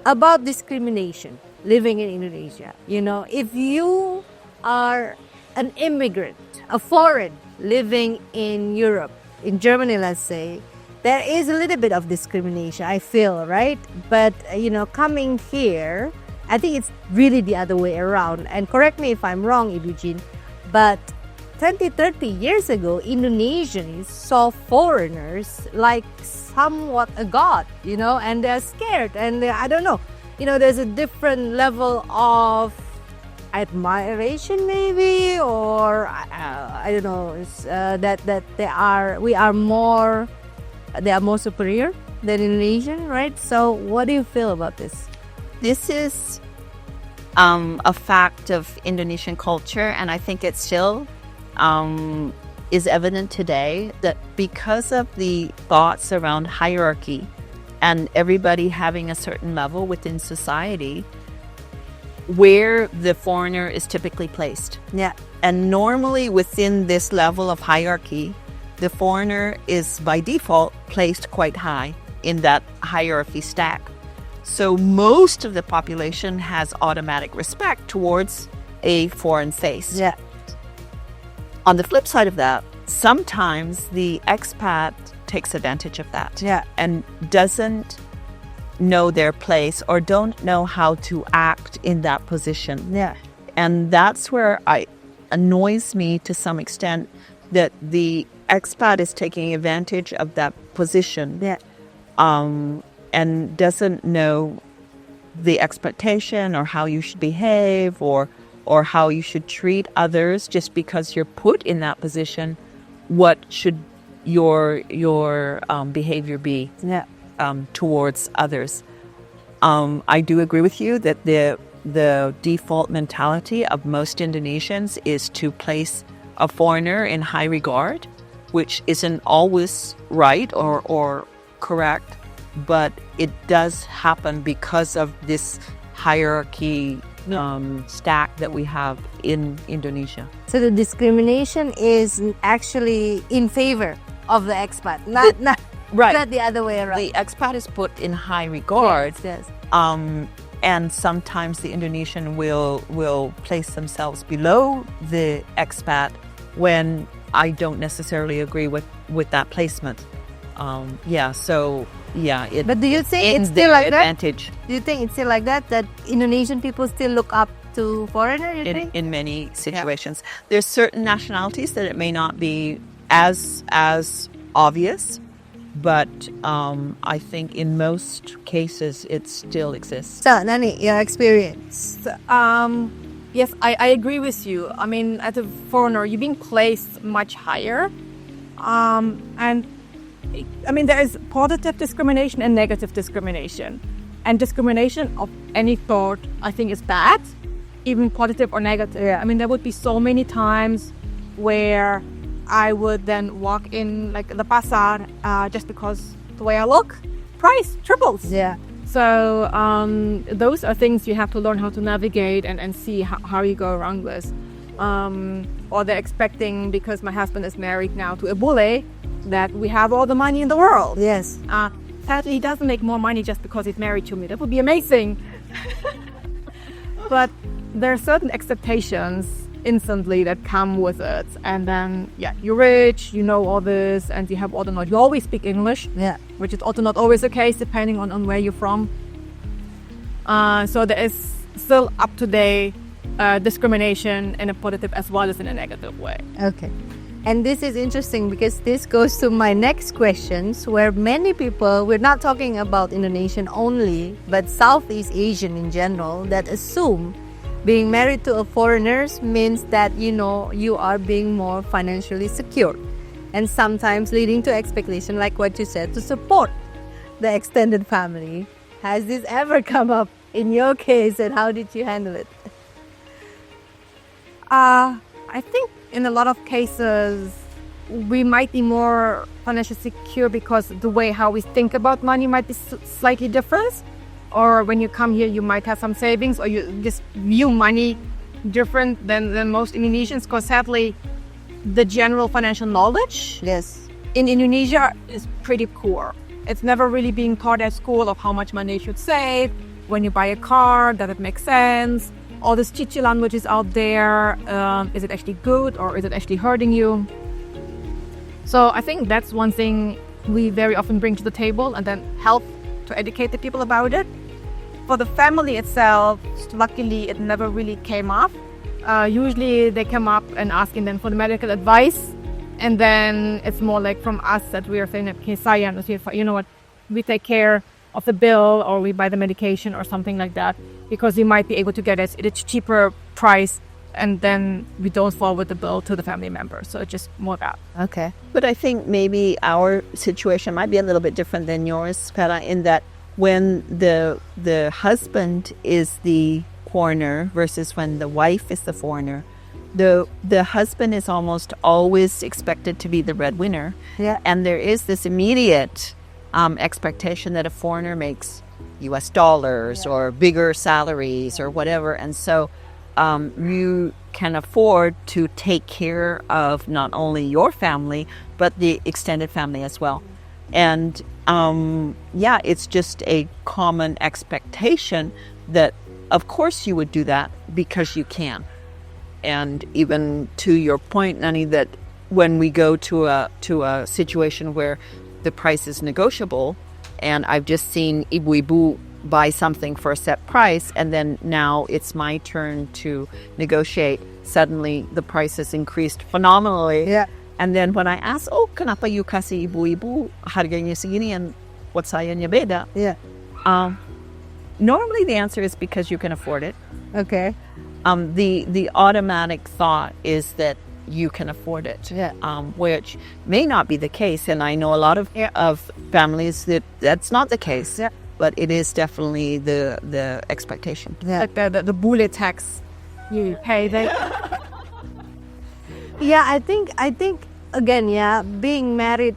about discrimination living in Indonesia. If you are an immigrant, a foreign living in Europe, in Germany, let's say, there is a little bit of discrimination, I feel, right? But, coming here, I think it's really the other way around. And correct me if I'm wrong, Eugene, but 20, 30 years ago, Indonesians saw foreigners like somewhat a god, and they're scared. And I don't know, there's a different level of admiration, maybe, or I don't know, that they are more superior than Indonesian, right? So, what do you feel about this? This is a fact of Indonesian culture, and I think it still is evident today, that because of the thoughts around hierarchy and everybody having a certain level within society, where the foreigner is typically placed. Yeah. And normally within this level of hierarchy, the foreigner is by default placed quite high in that hierarchy stack. So most of the population has automatic respect towards a foreign face. Yeah. On the flip side of that, sometimes the expat takes advantage of that. Yeah. And doesn't know their place or don't know how to act in that position. Yeah. And that's where it annoys me to some extent, that the expat is taking advantage of that position. Yeah. And doesn't know the expectation or how you should behave or how you should treat others just because you're put in that position. What should your behavior be? Yeah. Towards others. I do agree with you that the default mentality of most Indonesians is to place a foreigner in high regard, which isn't always right or correct, but it does happen because of this hierarchy stack that we have in Indonesia. So the discrimination is actually in favor of the expat, not Right. not the other way around. The expat is put in high regard. Yes. And sometimes the Indonesian will place themselves below the expat when I don't necessarily agree with that placement. But do you think it's still like that? Do you think it's still like that Indonesian people still look up to foreigners, you think? In many situations. There's certain nationalities that it may not be as obvious, but I think in most cases it still exists. So, Nani, your experience? Yes, I agree with you. I mean, as a foreigner, you're being placed much higher. And I mean, there is positive discrimination and negative discrimination. And discrimination of any sort, I think, is bad, even positive or negative. Yeah. I mean, there would be so many times where I would then walk in like the pasar just because the way I look, price triples. Yeah. So those are things you have to learn how to navigate and see how you go around this. Or they're expecting, because my husband is married now to a Bule, that we have all the money in the world. Yes. Sadly, he doesn't make more money just because he's married to me. That would be amazing. But there are certain expectations instantly that come with it. And then, you're rich, you know all this, and you have all the knowledge. You always speak English, which is also not always the case, depending on where you're from. So there is still up-to-date discrimination in a positive as well as in a negative way. Okay. And this is interesting because this goes to my next questions, where many people, we're not talking about Indonesian only, but Southeast Asian in general, that assume being married to a foreigner means that, you are being more financially secure. And sometimes leading to expectation, like what you said, to support the extended family. Has this ever come up in your case, and how did you handle it? I think in a lot of cases, we might be more financially secure because the way how we think about money might be slightly different. Or when you come here, you might have some savings, or you just view money different than most Indonesians, because sadly, the general financial knowledge in Indonesia is pretty poor. It's never really being taught at school of how much money you should save, when you buy a car, does it make sense? All this chichilan which is out there, is it actually good or is it actually hurting you? So I think that's one thing we very often bring to the table and then help to educate the people about it. For the family itself, luckily it never really came up. Usually they come up and asking them for the medical advice, and then it's more like from us that we are saying, okay, Sayan, you know what, we take care of the bill or we buy the medication or something like that, because we might be able to get it at a cheaper price, and then we don't forward the bill to the family member. So it's just more that. Okay. But I think maybe our situation might be a little bit different than yours, Pera, in that when the husband is the foreigner versus when the wife is the foreigner, the husband is almost always expected to be the breadwinner. Yeah. And there is this immediate expectation that a foreigner makes US dollars or bigger salaries or whatever. And so you can afford to take care of not only your family, but the extended family as well. And it's just a common expectation that, of course, you would do that because you can. And even to your point, Nani, that when we go to a situation where the price is negotiable, and I've just seen Ibu buy something for a set price, and then now it's my turn to negotiate. Suddenly, the price has increased phenomenally. Yeah. And then when I ask, kenapa you kasih ibu-ibu harganya segini and what sayanya beda? Yeah. Normally the answer is because you can afford it. Okay. The automatic thought is that you can afford it, which may not be the case. And I know a lot of families that's not the case, but it is definitely the expectation. Yeah. Like the Bule tax you pay. Yeah, I think again, being married,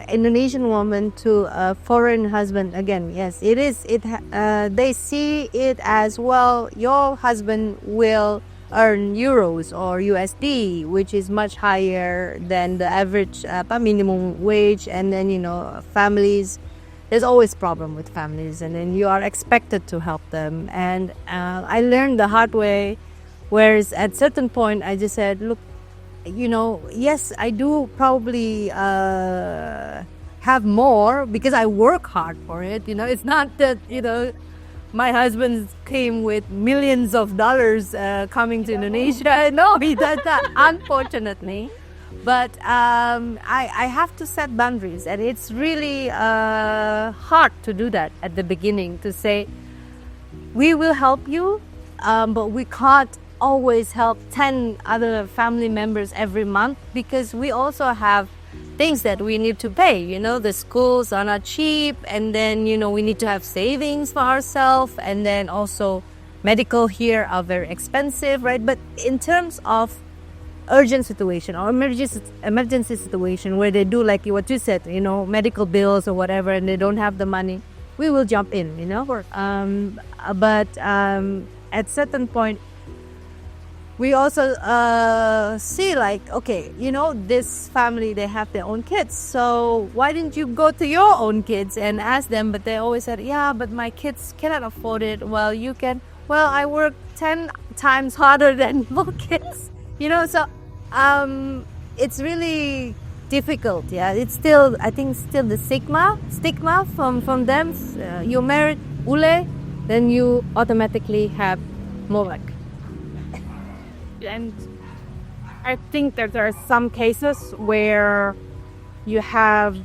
Indonesian woman to a foreign husband, again, yes, it is. They see it as, well, your husband will earn euros or USD, which is much higher than the average minimum wage. And then, families, there's always problem with families, and then you are expected to help them. And I learned the hard way, whereas at certain point I just said, look, yes, I do probably have more because I work hard for it. It's not that, my husband came with millions of dollars coming to Indonesia. No, he does that, unfortunately. But I have to set boundaries, and it's really hard to do that at the beginning, to say, we will help you, but we can't always help 10 other family members every month, because we also have things that we need to pay. The schools are not cheap, and then we need to have savings for ourselves, and then also medical here are very expensive, right? But in terms of urgent situation or emergency situation where they do like what you said, medical bills or whatever, and they don't have the money, we will jump in, but at certain point we also see like, okay, this family, they have their own kids. So why didn't you go to your own kids and ask them? But they always said, yeah, but my kids cannot afford it. Well, you can. Well, I work 10 times harder than your kids. So it's really difficult. Yeah, it's still, I think, still the stigma from them. You're married, Bule, then you automatically have more work. And I think that there are some cases where you have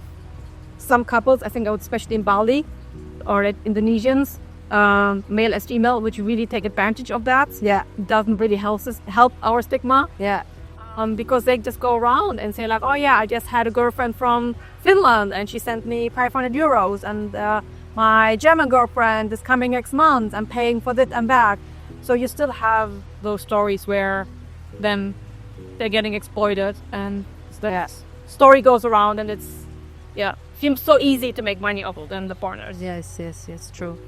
some couples, I think especially in Bali or at Indonesians, male as female, which really take advantage of that. Yeah. Doesn't really help our stigma. Yeah. Because they just go around and say like, oh yeah, I just had a girlfriend from Finland and she sent me 500 euros, and my German girlfriend is coming next month, I'm paying for this and that. So you still have those stories where then they're getting exploited, and the story goes around, and seems so easy to make money off of them, the foreigners. Yes, true.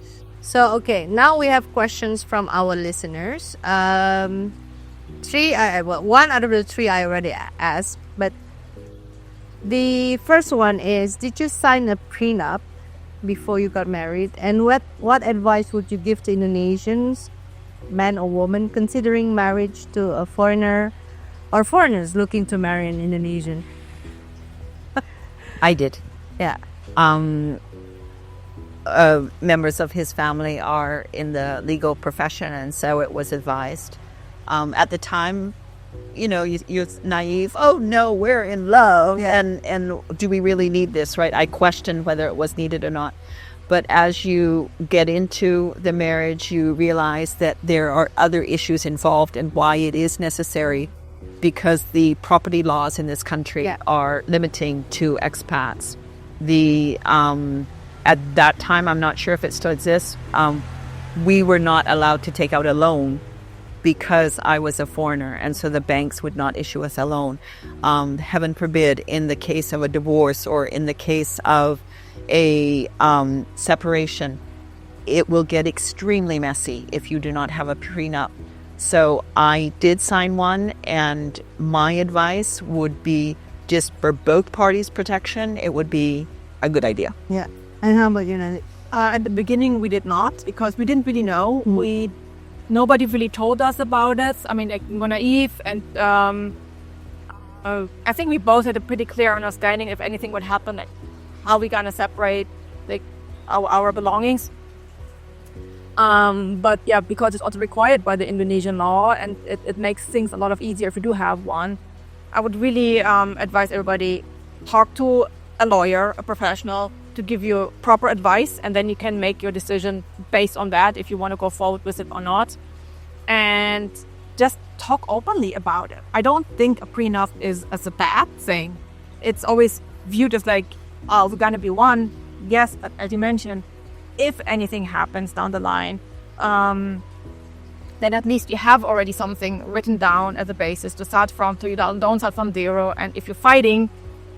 So, okay, now we have questions from our listeners. One out of the three I already asked, but the first one is, did you sign a prenup before you got married? And what advice would you give to Indonesians, man or woman, considering marriage to a foreigner or foreigners looking to marry an Indonesian? I did. Yeah. Members of his family are in the legal profession, and so it was advised. At the time, you're naive. Oh no, we're in love, and do we really need this, right? I questioned whether it was needed or not. But as you get into the marriage, you realize that there are other issues involved and why it is necessary, because the property laws in this country are limiting to expats. At that time, I'm not sure if it still exists, we were not allowed to take out a loan because I was a foreigner, and so the banks would not issue us a loan. Heaven forbid, in the case of a divorce or in the case of a separation, it will get extremely messy if you do not have a prenup. So I did sign one, and my advice would be, just for both parties' protection, it would be a good idea. Yeah. And how about you, Nani? At the beginning, we did not, because we didn't really know. Nobody really told us about it. I mean, we were naive, and I think we both had a pretty clear understanding if anything would happen, like how we gonna separate our belongings. But yeah, because it's also required by the Indonesian law, and it makes things a lot of easier if you do have one. I would really advise everybody, talk to a lawyer, a professional, to give you proper advice, and then you can make your decision based on that if you want to go forward with it or not. And just talk openly about it. I don't think a prenup is as a bad thing. It's always viewed as like, oh, we're gonna be one. Yes, but as you mentioned, if anything happens down the line, then at least you have already something written down as a basis to start from, so you don't start from zero. And if you're fighting,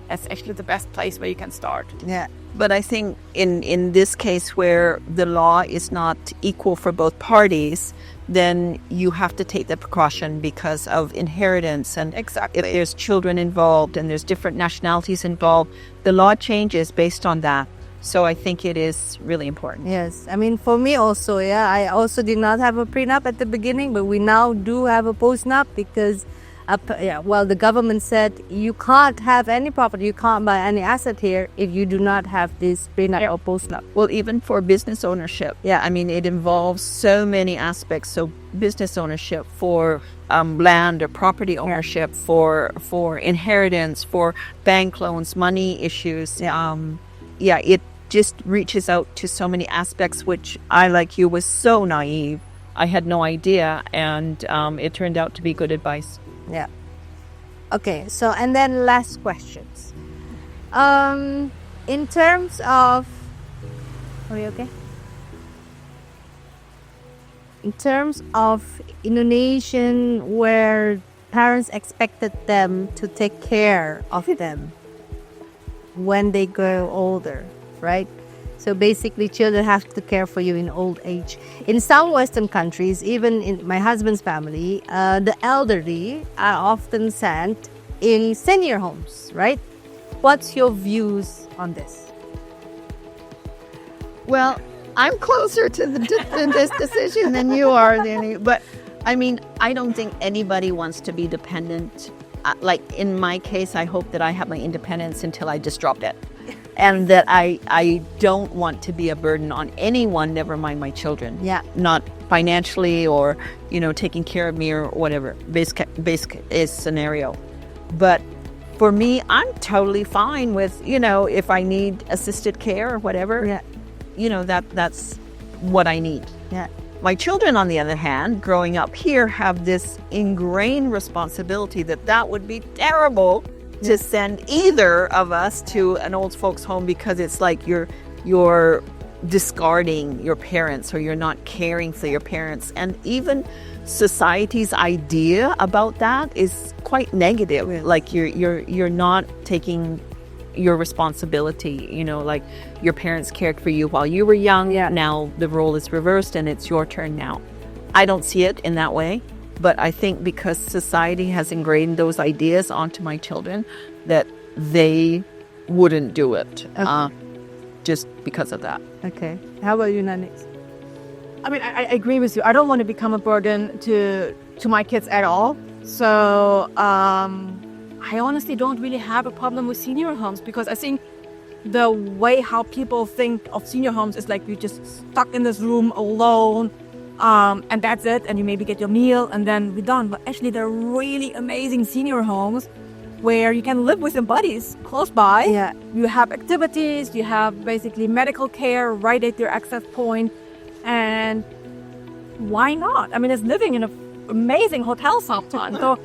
that's actually the best place where you can start. Yeah. But I think in this case where the law is not equal for both parties, then you have to take the precaution because of inheritance. And Exactly. If there's children involved and there's different nationalities involved, the law changes based on that. So I think it is really important. Yes. I mean, for me also, I also did not have a prenup at the beginning, but we now do have a postnup because the government said you can't have any property, you can't buy any asset here if you do not have this prenup or postnup. Well, even for business ownership, I mean, it involves so many aspects. So business ownership, for land or property ownership, for inheritance, for bank loans, money issues. It just reaches out to so many aspects, which I, like you, was so naive. I had no idea, and it turned out to be good advice. Yeah. Okay, so, and then last questions. In terms of... Are you okay? In terms of Indonesian, where parents expected them to take care of them when they grow older, right? So basically, children have to care for you in old age. In some Western countries, even in my husband's family, the elderly are often sent in senior homes, right? What's your views on this? Well, I'm closer to this decision than you are, Danny. But I mean, I don't think anybody wants to be dependent. Like in my case, I hope that I have my independence until I just drop dead. And that I don't want to be a burden on anyone, never mind my children. Yeah. Not financially or, taking care of me or whatever, basic scenario. But for me, I'm totally fine with, if I need assisted care or whatever, that's what I need. Yeah. My children, on the other hand, growing up here, have this ingrained responsibility that would be terrible to send either of us to an old folks home, because it's like you're discarding your parents, or you're not caring for your parents. And even society's idea about that is quite negative. Like you're not taking your responsibility, like your parents cared for you while you were young. Now the role is reversed and it's your turn now. I don't see it in that way. But I think because society has ingrained those ideas onto my children, that they wouldn't do it. Okay. just because of that. Okay. How about you, Nanis? I mean, I agree with you. I don't want to become a burden to my kids at all. So I honestly don't really have a problem with senior homes, because I think the way how people think of senior homes is like you're just stuck in this room alone, and that's it, and you maybe get your meal and then we're done. But actually, there are really amazing senior homes where you can live with your buddies close by. Yeah. You have activities, you have basically medical care right at your access point, and why not? I mean, it's living in an amazing hotel sometimes. So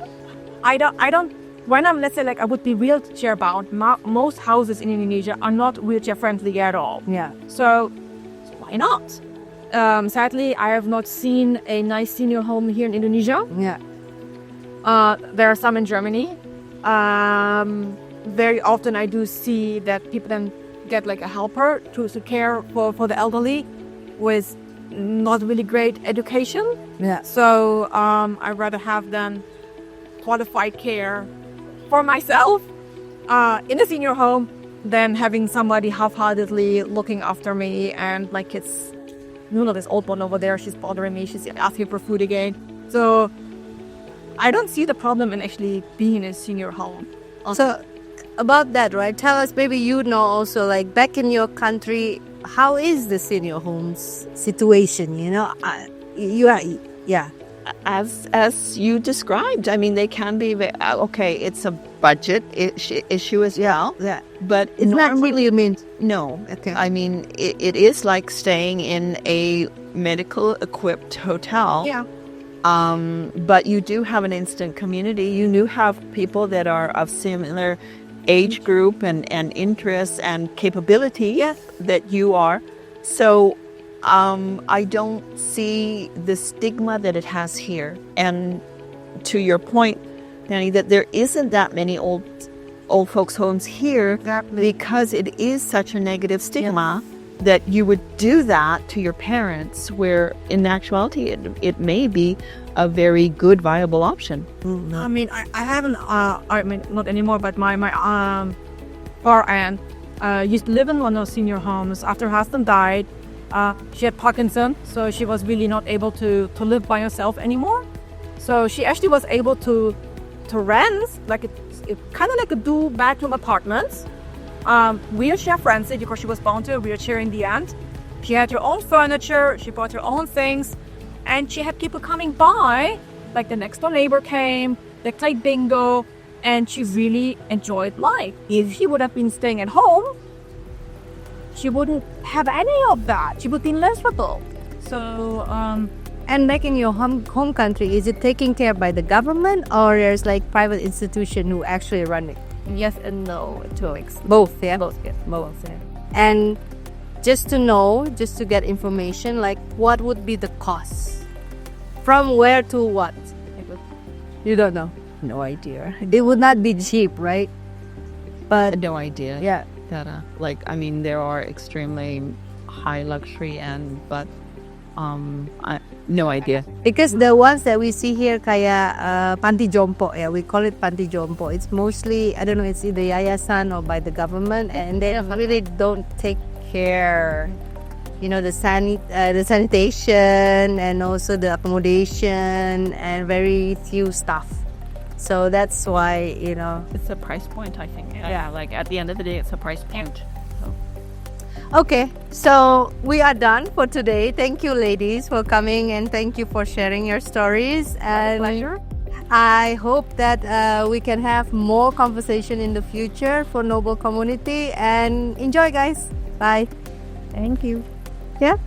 I don't. When I'm, let's say, like I would be wheelchair bound, most houses in Indonesia are not wheelchair friendly at all. Yeah. So why not? Sadly, I have not seen a nice senior home here in Indonesia. Yeah. There are some in Germany. Very often I do see that people then get like a helper to care for the elderly with not really great education. Yeah. So I'd rather have then qualified care for myself in a senior home than having somebody half-heartedly looking after me and my kids. You know, this old one over there, she's bothering me, she's asking for food again. So I don't see the problem in actually being in a senior home. So about that, right? Tell us, maybe you know also, like back in your country, how is the senior homes situation? You know, you are, yeah. As you described, I mean, they can be okay. It's a budget issue as well. Yeah. But It's not really, you mean? no. Okay. I mean, it is like staying in a medical equipped hotel. Yeah. But you do have an instant community. You do have people that are of similar age group and interests and capability Yes. that you are. So I don't see the stigma that it has here. And to your point, Danny, that there isn't that many old folks homes here. Exactly. Because it is such a negative stigma that you would do that to your parents, where in actuality it may be a very good, viable option. I mean, I haven't, I mean, not anymore, but my far aunt used to live in one of those senior homes. After her husband died, she had Parkinson, so she was really not able to live by herself anymore. So she actually was able to rent, like kind of like a dual bedroom apartments, wheelchair friendly, because she was bound to a wheelchair in the end. She had her own furniture, she bought her own things, and she had people coming by, like the next door neighbor came, they played bingo, and she really enjoyed life. If she would have been staying at home, she wouldn't have any of that. She would be miserable. So, And back in your home country, is it taken care by the government, or there's like private institution who actually run it? yes and no to Both, yeah. both. Yeah. Both, yeah. And just to know, just to get information, like what would be the cost? From where to what? You don't know? No idea. It would not be cheap, right? But No idea. yeah. That, like, I mean, there are extremely high luxury but no idea. Because the ones that we see here kayak panti jompo, yeah, we call it panti jompo. It's mostly, I don't know, it's either yayasan or by the government, and they really don't take care, you know, the sanitation and also the accommodation and very few stuff. So that's why, you know. It's a price point, I think. Yeah, like at the end of the day, it's a price point. Okay, so we are done for today. Thank you, ladies, for coming, and thank you for sharing your stories. And Pleasure. I hope that we can have more conversation in the future for Noble Community. And enjoy, guys. Bye. Thank you. Yeah.